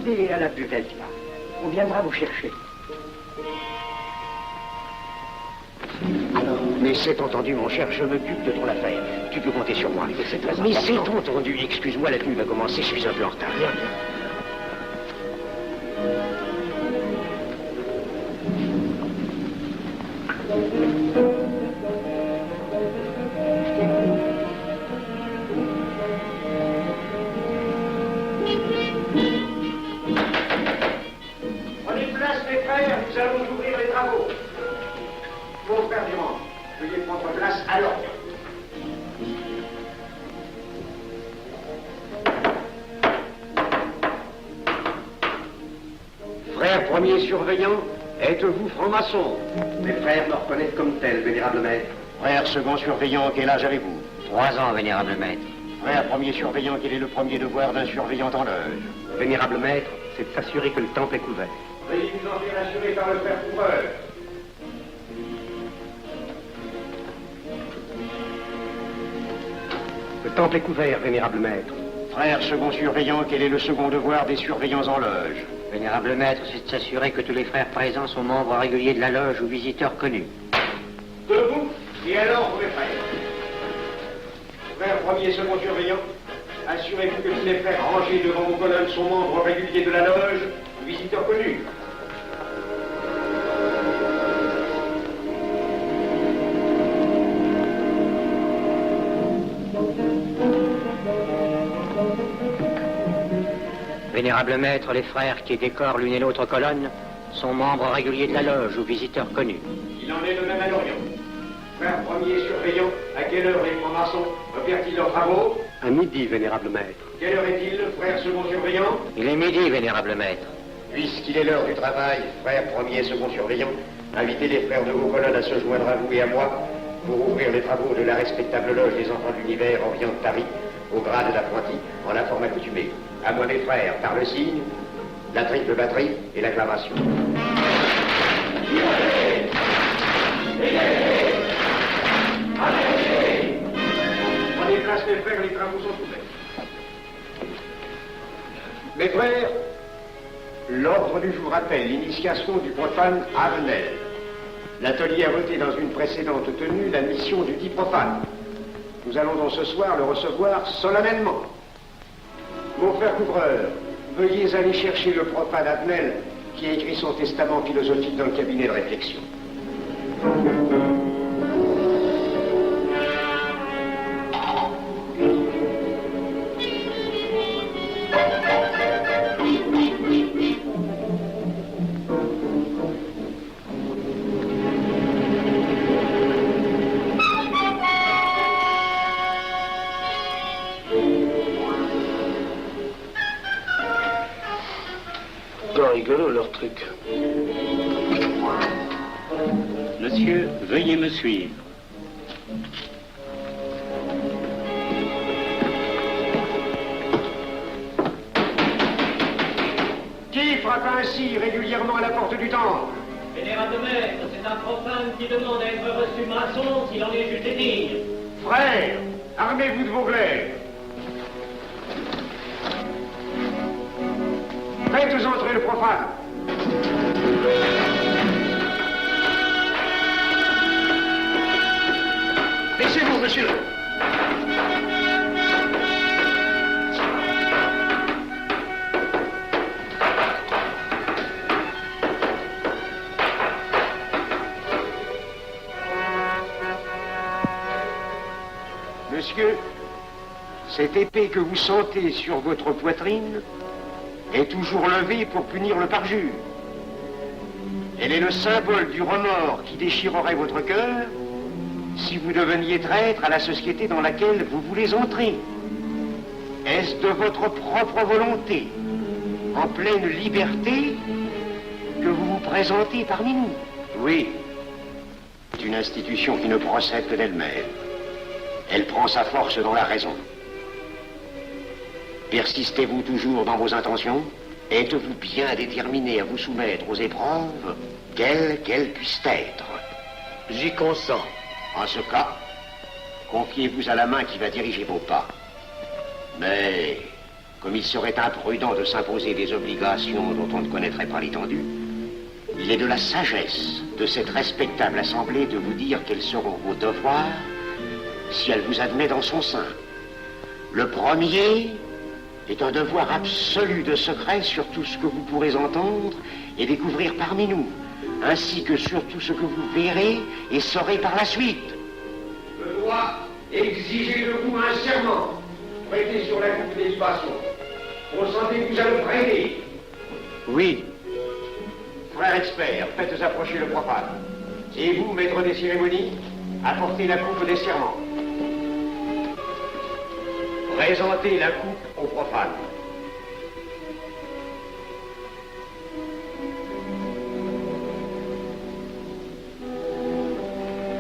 Montez à la buvette, là. On viendra vous chercher. Mais c'est entendu, mon cher, je m'occupe de ton affaire. Tu peux compter sur moi. Mais c'est entendu, excuse-moi, la tenue va commencer, je suis un peu en retard. Bien. Prenez place, mes frères, nous allons ouvrir les travaux. Mon frère Durand, veuillez prendre place à l'ordre. Frère premier surveillant, êtes-vous franc-maçon? Mes frères me reconnaissent comme tel, vénérable maître. Frère second surveillant, quel âge avez-vous? 3 ans, vénérable maître. Frère premier surveillant, quel est le premier devoir d'un surveillant en loge? Vénérable maître, c'est de s'assurer que le temple est couvert. Veuillez vous en faire assurer par le frère couvreur. Le temple est couvert, vénérable maître. Frère second surveillant, quel est le second devoir des surveillants en loge? Vénérable maître, c'est de s'assurer que tous les frères présents sont membres réguliers de la loge ou visiteurs connus. Debout, et alors, mes frères. Frère premier et second surveillant, assurez-vous que tous les frères rangés devant vos colonnes sont membres réguliers de la loge ou visiteurs connus. Vénérable maître, les frères qui décorent l'une et l'autre colonne sont membres réguliers de la loge ou visiteurs connus. Il en est de même à l'Orient. Frère premier surveillant, à quelle heure les francs-maçons opèrent-ils leurs travaux? À midi, vénérable maître. Quelle heure est-il, frère second surveillant? Il est midi, vénérable maître. Puisqu'il est l'heure du travail, frère premier et second surveillant, invitez les frères de vos colonnes à se joindre à vous et à moi pour ouvrir les travaux de la respectable loge des enfants de l'univers Orient de Paris, au grade d'apprenti, en la forme accoutumée. À moi, mes frères, par le signe, la triple batterie et l'acclamation. Prenez place, mes frères, les travaux sont ouverts. Mes frères, l'ordre du jour appelle l'initiation du profane Avenel. L'atelier a voté dans une précédente tenue la mission du dit profane. Nous allons donc ce soir le recevoir solennellement. Mon frère couvreur, veuillez aller chercher le profane Avenel qui a écrit son testament philosophique dans le cabinet de réflexion. Rigolo leur truc. Monsieur, veuillez me suivre. Qui frappe ainsi régulièrement à la porte du temple? Vénérable maître, c'est un profane qui demande à être reçu maçon s'il en est juste et digne. Frères, armez-vous de vos glaives. Faites entrer le profane. Laissez-vous, monsieur. Monsieur, cette épée que vous sentez sur votre poitrine est toujours levée pour punir le parjure. Elle est le symbole du remords qui déchirerait votre cœur si vous deveniez traître à la société dans laquelle vous voulez entrer. Est-ce de votre propre volonté, en pleine liberté, que vous vous présentez parmi nous? Oui. C'est une institution qui ne procède que d'elle-même. Elle prend sa force dans la raison. Persistez-vous toujours dans vos intentions? Êtes-vous bien déterminé à vous soumettre aux épreuves, quelles qu'elles puissent être? J'y consens. En ce cas, confiez-vous à la main qui va diriger vos pas. Mais comme il serait imprudent de s'imposer des obligations dont on ne connaîtrait pas l'étendue, il est de la sagesse de cette respectable assemblée de vous dire quels seront vos devoirs si elle vous admet dans son sein. Le premier est un devoir absolu de secret sur tout ce que vous pourrez entendre et découvrir parmi nous, ainsi que sur tout ce que vous verrez et saurez par la suite. Je dois exiger de vous un serment, prêté sur la coupe des libations. Consentez-vous à le prêter? Oui. Frère expert, faites approcher le profane. Et vous, maître des cérémonies, apportez la coupe des serments. Présentez la coupe au profane.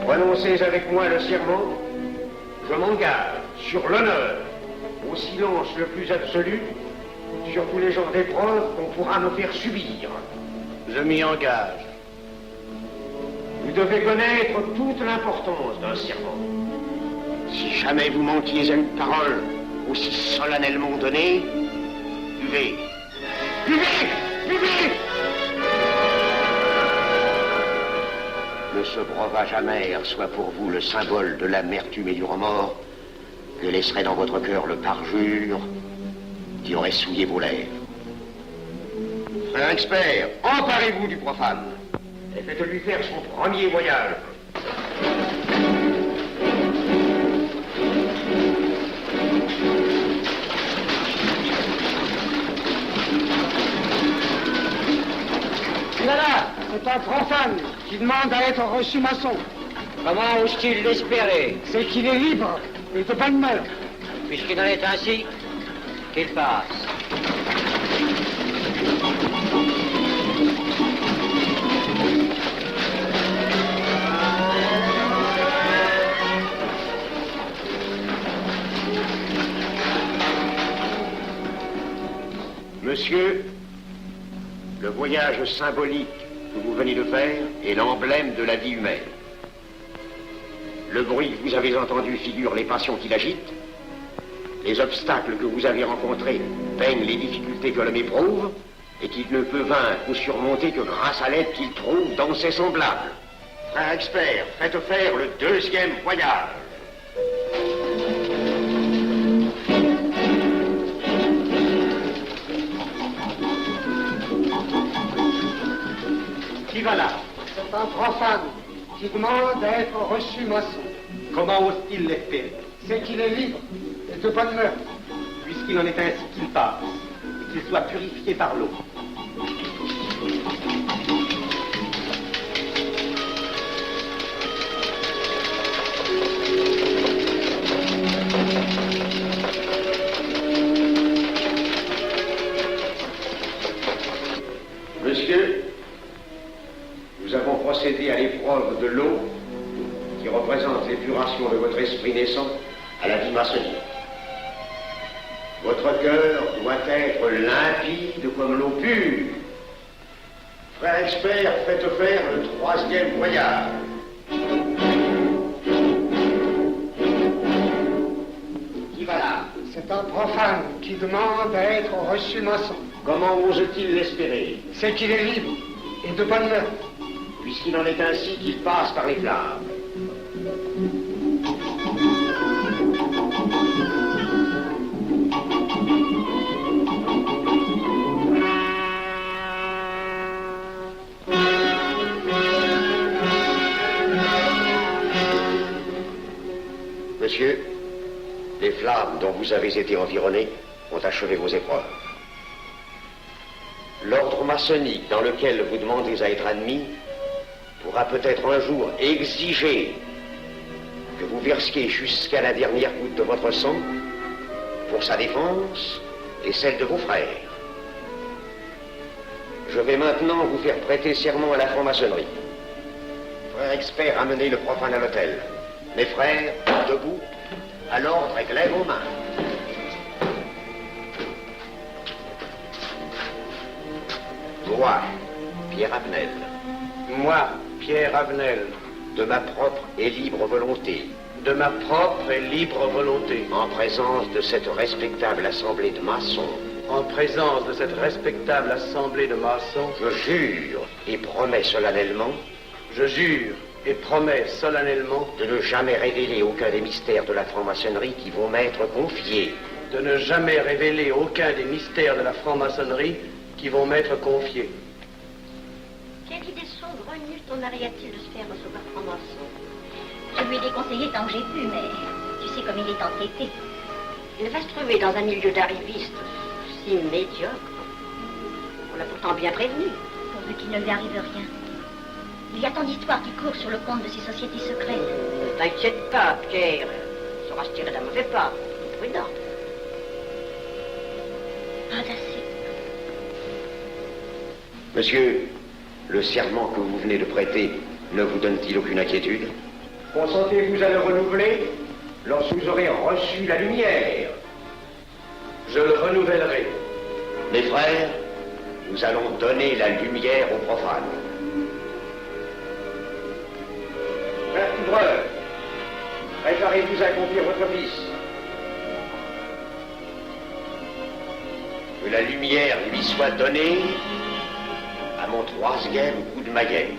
Prononcez avec moi le serment. Je m'engage sur l'honneur, au silence le plus absolu, sur tous les genres d'épreuves qu'on pourra me faire subir. Je m'y engage. Vous devez connaître toute l'importance d'un serment. Si jamais vous manquiez à une parole aussi solennellement donnée, buvez. Buvez! Buvez! Que ce breuvage amer soit pour vous le symbole de l'amertume et du remords que laisserait dans votre cœur le parjure qui aurait souillé vos lèvres. Frère expert, emparez-vous du profane et faites-lui faire son premier voyage. Là, c'est un profane qui demande à être reçu maçon. Comment ose-t-il l'espérer? C'est qu'il est libre et de bonne mœurs. Puisqu'il en est ainsi, qu'il passe. Monsieur, le voyage symbolique que vous venez de faire est l'emblème de la vie humaine. Le bruit que vous avez entendu figure les passions qui l'agitent. Les obstacles que vous avez rencontrés peignent les difficultés que l'homme éprouve et qu'il ne peut vaincre ou surmonter que grâce à l'aide qu'il trouve dans ses semblables. Frère expert, faites faire le deuxième voyage. Qui va là? C'est un profane qui demande à être reçu maçon. Comment ose-t-il l'espérer? C'est qu'il est libre et de bonne mœurs. Puisqu'il en est ainsi qu'il passe, et qu'il soit purifié par l'eau. Monsieur, nous avons procédé à l'épreuve de l'eau qui représente l'épuration de votre esprit naissant à la vie maçonnique. Votre cœur doit être limpide comme l'eau pure. Frère expert, faites faire le troisième voyage. Qui va là? C'est un profane qui demande à être reçu maçon. Comment ose-t-il l'espérer? C'est qu'il est libre et de bonne mœurs. Puisqu'il en est ainsi qu'il passe par les flammes. Monsieur, les flammes dont vous avez été environné ont achevé vos épreuves. L'ordre maçonnique dans lequel vous demandez à être admis pourra peut-être un jour exiger que vous versiez jusqu'à la dernière goutte de votre sang pour sa défense et celle de vos frères. Je vais maintenant vous faire prêter serment à la franc-maçonnerie. Frère expert, amenez le profane à l'autel. Mes frères, debout, à l'ordre et lèvent vos mains. Moi, Pierre Avenel. Moi, Pierre Avenel, de ma propre et libre volonté, de ma propre et libre volonté, en présence de cette respectable assemblée de maçons, en présence de cette respectable assemblée de maçons, je jure et promets solennellement je jure et promets solennellement de ne jamais révéler aucun des mystères de la franc-maçonnerie qui vont m'être confiés. de ne jamais révéler aucun des mystères de la franc-maçonnerie qui vont m'être confiés. Quelle idée saugrenue ton mari a-t-il de se faire recevoir franc-maçon? Je lui ai déconseillé tant que j'ai pu, mais tu sais comme il est entêté. Il va se trouver dans un milieu d'arrivistes si médiocre. On l'a pourtant bien prévenu. Pourvu qu'il ne lui arrive rien. Il y a tant d'histoires qui courent sur le compte de ces sociétés secrètes. Ne t'inquiète pas, Pierre. Il saura se tirer d'un mauvais pas. Prudent. Pas assez. Monsieur, le serment que vous venez de prêter ne vous donne-t-il aucune inquiétude? Consentez-vous à le renouveler lorsque vous aurez reçu la lumière? Je le renouvellerai. Mes frères, nous allons donner la lumière aux profanes. Frères couvreurs, préparez-vous à accomplir votre office. Que la lumière lui soit donnée à mon troisième coup de maillet.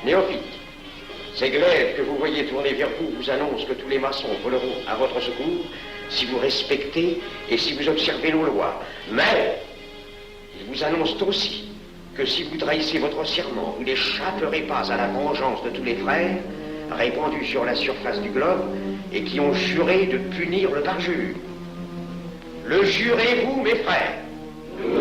Néophyte, ces glaives que vous voyez tourner vers vous vous annoncent que tous les maçons voleront à votre secours si vous respectez et si vous observez nos lois. Mais ils vous annoncent aussi que si vous trahissez votre serment, vous n'échapperez pas à la vengeance de tous les frères répandus sur la surface du globe et qui ont juré de punir le parjure. Le jurez-vous, mes frères? Nous